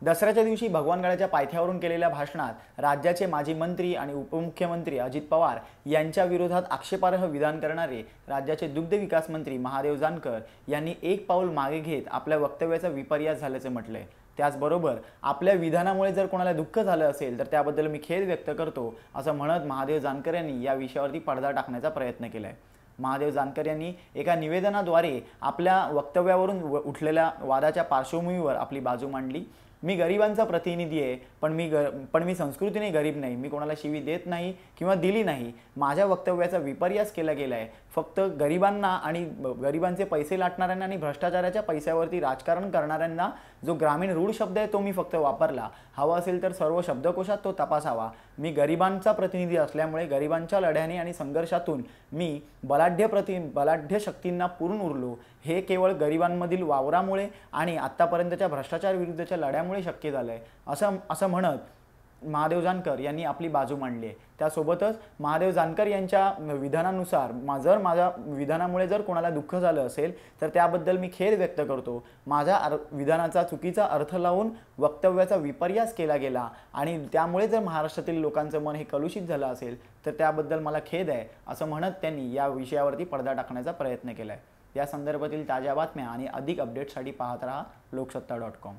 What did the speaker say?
दसऱ्याच्या दिवशी भगवानगडाच्या पायथ्यावरून केलेल्या भाषणात राज्याचे माजी मंत्री आणि उपमुख्यमंत्री अजित पवार यांच्या विरोधात आक्षेपार्ह विधान करणारे राज्याचे दुग्ध विकास मंत्री महादेव जानकर यांनी एक पाऊल मागे घेत आपल्या वक्तव्याचा विपर्यास झाल्याचे म्हटले। त्याचबरोबर आपल्या विधानामुळे जर कोणाला दुःख झालं असेल तर त्याबद्दल मी खेद व्यक्त करतो असं म्हणत महादेव जानकर यांनी या विषयावरती पडदा टाकण्याचा प्रयत्न केलाय। महादेव जानकर यांनी एका निवेदनाद्वारे आपल्या वक्तव्यावरून उठलेल्या वादाच्या पार्श्वभूमीवर आपली बाजू मांडली। मी गरिबांचा प्रतिनिधी आहे, पण मी संस्कृतीने गरीब नाही। मी कोणाला शिवी देत नाही किंवा दिली नाही। माझ्या वक्तव्याचा विपर्यास केला गेलाय। फक्त गरिबांना आणि गरिबांचे पैसे लाटणाऱ्यांना आणि भ्रष्टाचाराच्या पैशावरती राजकारण करणाऱ्यांना जो ग्रामीण रूढ शब्द आहे तो मी फक्त वापरला। हवा असेल तर सर्व शब्दकोशात तो तपासावा। मी गरिबांचा प्रतिनिधी असल्यामुळे गरिबांच्या लढ्याने आणि संघर्षातून मी बलाढ्य शक्तींना पुरून उरलो। हे केवळ गरिबांमधील वावरामुळे आणि आतापर्यंतच्या भ्रष्टाचार विरुद्धच्या लढ्यामुळे शक्य झालंय असं म्हणत महादेव जानकर यांनी आपली बाजू मांडली आहे। त्यासोबतच महादेव जानकर यांच्या विधानानुसार माझ्या विधानामुळे जर कोणाला दुःख झालं असेल तर त्याबद्दल मी खेद व्यक्त करतो। माझ्या विधानाचा चुकीचा अर्थ लावून वक्तव्याचा विपर्यास केला गेला आणि त्यामुळे जर महाराष्ट्रातील लोकांचं मन हे कलुषित झालं असेल तर त्याबद्दल मला खेद आहे असं म्हणत त्यांनी या विषयावरती पडदा टाकण्याचा प्रयत्न केलाय। या संदर्भातील ताज्या बातम्या आणि अधिक अपडेट्ससाठी पाहत रहा लोकसत्ता.com।